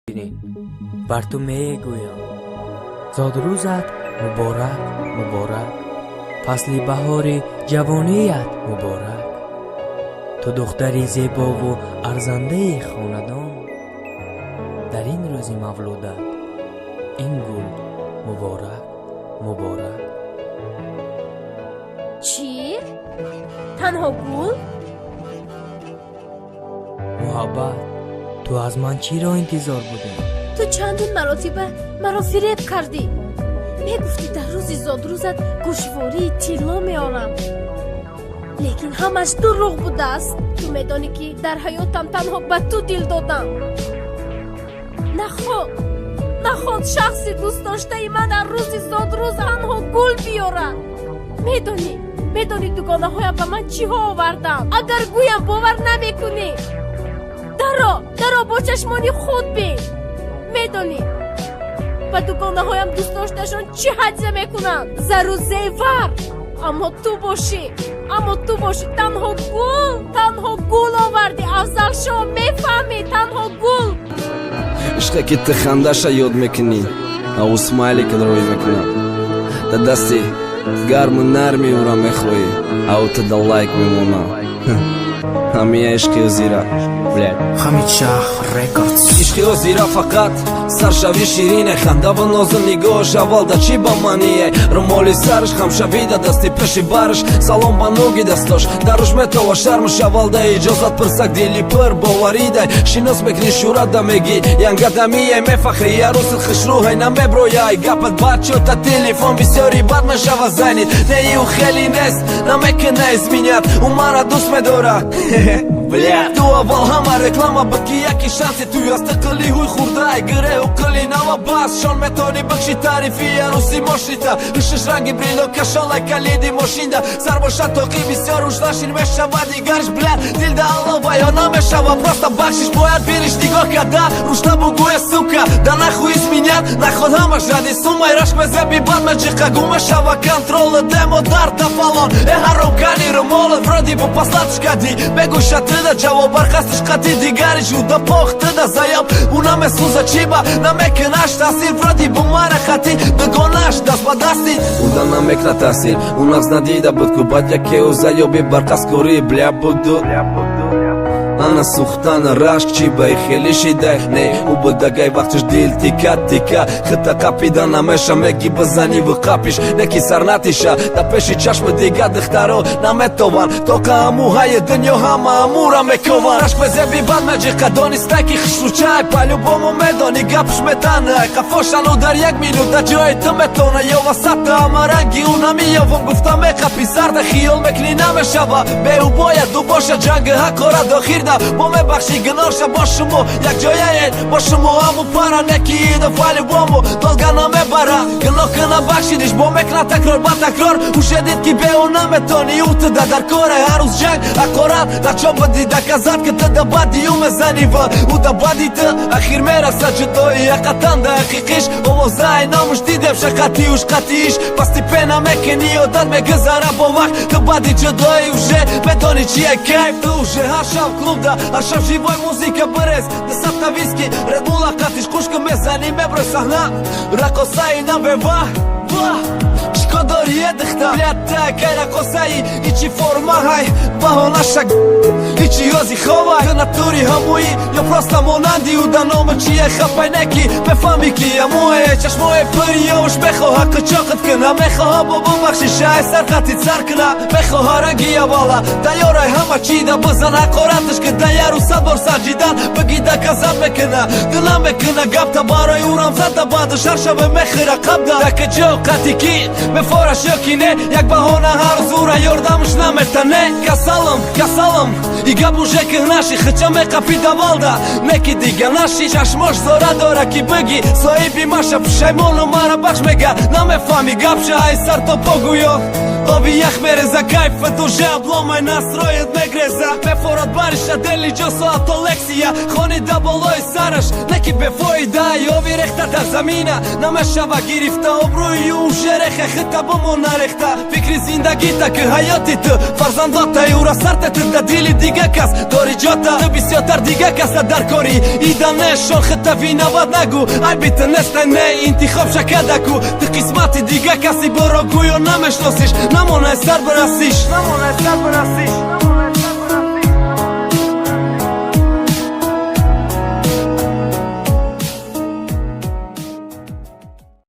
бар ту мегӯям зодрӯзат муборак муборак, фасли баҳори ҷавоният муборак. ту духтари зебову арзандаи хонадон, дар ин рӯзи мавлудат ин гул муборак муборак. чӣ? танҳо гул? муҳаббат, ту аз ман чиро интизор будем? ту чандин маротиба маро фиреб кардӣ. мегуфтӣ дар рӯзи зодрӯзат гӯшвории тилло меорам, лекин ҳамаш дурӯғ будааст. ту медонӣ ки дар ҳаётам танҳо ба ту дил додам. наход шахси дӯстдоштаи ман дар рӯзи зодрӯз танҳо гул биёрад. медонӣ дугонаҳоям ба ман чиҳо оварданд. агар гӯям бовар намекунӣ. даро бо чашмони худ бин. медонӣ ба дугонаҳоям дӯстдошташон чӣ ҳадя мекунанд. зару зевар. аммо ту бошӣ танҳо гул овардӣ. афзалшо, мефаҳмӣ, танҳо гул. ишқе ки ты хандаша ёд мекунӣ, ав смайликро рӯй мекунам. да дасти гарму нарми ӯро мехоҳӣ, ав ты да лайк мемонам. ҳамия ишқи ӯзира Хамид Шаҳр Records. ишқи ӯзира фақат саршави ширине, хандаву нозу нигоҳаш аввалда чӣ ба мание. румоли сараш хамшавида дасти пеши бараш, салом ба ноги дастош даруш метова шармуш аввалда иҷозат пирсак дили пир боваридай. шинос мекунӣ шӯрада меги янгадамие мефахри ярусил хишрӯҳай намеброяй. гапат бачота телефон бисёри бад мешава зайнит. нею хеле нест намекуна изминят, ӯ мара дӯст медорад. ту аввал ҳама реклама бики яки шанси ту ясти қили ҳуй хурдай гиреҳу қили нава бас шон метони бахши таърифи аруси мошита. ишиш ранги брило кашолай калиди мошинда сар бошад тоқи бисёр ушлашин мешава дигарш блят дилда аллова ё намешава просто бахшиш бояд бириш нигоҳ карда рушта бугӯя сука да наху изминят наход ҳамаш ради сумай рашк мезеби бад меҷиқа гумешава контрола демо дарда фалон ҳаромкани румолат вроди бу паслатиш кади бегӯша тида ҷавоб барқастиш қати дигари ҷуда пох тида заяб ӯ намесӯза чиба намекунаш таъсир вроди бу мара хати дугонаш даст ба дасти уда намекна таъсир ӯ нағз надида буд ку бад яке ӯ заёби барқаскори бля буду ана сухтана рашк чи бай хели шидах не у будагай вақтиш дил тика тика хита қапида намеша меги бизани в қапиш неки сарнатиша да пеши чашми дига духтаро наметован тока аму ҳаи дунё ҳама амура мекован рашк мезеби бад меҷиқа донистай ки хишручай по-любому медони гапш метанай қафошану дар як минута ҷои ту метона ё васата ама ранги ӯ намиёвам гуфта меқапи зарда хиёл мекунӣ намешава беӯ бояд ду боша ҷанги ҳақора дохир бо мебахши гуноша бо шумо якҷояен бо шумо ҳаму пара неки ида файли бому долга намебара гуноҳка набахшидиш бо мекна такрор ба такрор ушедид ки беу наметони утда дар коре ҳаррӯз ҷанг ақорат начо бади доказат ки тда бади ю мезани ва уда бади ты ахир мераса ҷудои ҳақатанда ҳақиқиш овозаи номуш дидем шақати уш қатиш пас ти пена мекунӣ одат мегузара бо вақт ту бади ҷудои уже медони чие кайф ту уже ҳар шаб клубда ҳар шаб живой музика бирез десатта виски редбула қатиш қушка мезани меброй саҳна рақосаи навева чико дори едихта блядтай кай рақосаи ичи формаҳай баҳонашак ичи ёзи ховай ту натури ҳамоӣ ё просто монанди уда номи чие хапай неки мефаҳми ки амое чашмои пири ёвуш мехоҳа қичоқит кина мехоҳа бо бубахшишай сархатит сар кина мехоҳа ранги аввала тайёрай ҳама чӣ да бизан ҳақоратиш ки да яру сад бор саҷидан биги доказат мекуна дила мекуна гапта барои ӯрам зада бадиш ҳар шабе мехира қабда яке ҷо қати ки мефораш ё ки не як баҳона ҳаррӯз ӯра ёрдамуш наметане касалам и гап уже ки наши хича меқапи давалда неки дига наши чашмош зора дора ки биги соҳиби маша пушаймону мара бахш мега намефаҳми гапша ай сар то погӯё Ovi jahmere za kajfa duže обломай настројот ме греза Бефорот бариша дели џосо атолексија Хони да болој сараш неки бефој дај Ови рехтата замина намешава гирифта Обруј уже рехе хыта бому нарехта Фикри зиндагита кы хајотит Фарзандота юра сартет да дили дигакас Дори џота Тыбисјотар дигакаса дар кори И да не шон хыта вина ваднагу Ај бит нестане интихоп шакадаку Ты кисмати дигакаси борогујо намеш носиш Намона е сарбрасиш Намона е сарбрасиш